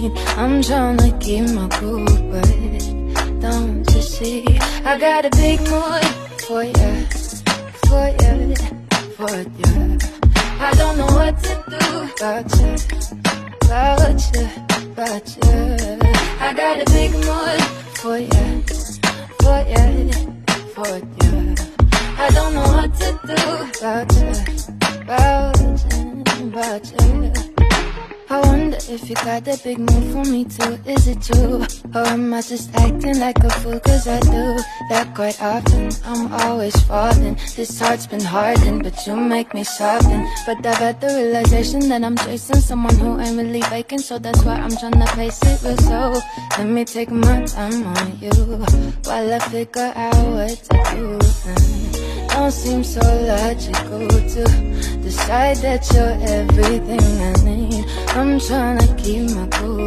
need. I'm tryna keep my cool, but don't you see? I got a big mood for ya, for ya, for ya. I don't know what to do about ya, about ya, about ya. I got a big mood for ya, for ya, for ya. I don't know what to do about ya, about ya, about ya. I wonder if you got that big move for me too. Is it true? Or am I just acting like a fool? Cause I do that quite often. I'm always falling. This heart's been hardened, but you make me soften. But I've had the realization that I'm chasing someone who ain't really vacant. So that's why I'm tryna pace it real slow. Let me take my time on you while I figure out what to do. Don't seem so logical to decide that you're everything I need. I'm tryna keep my cool,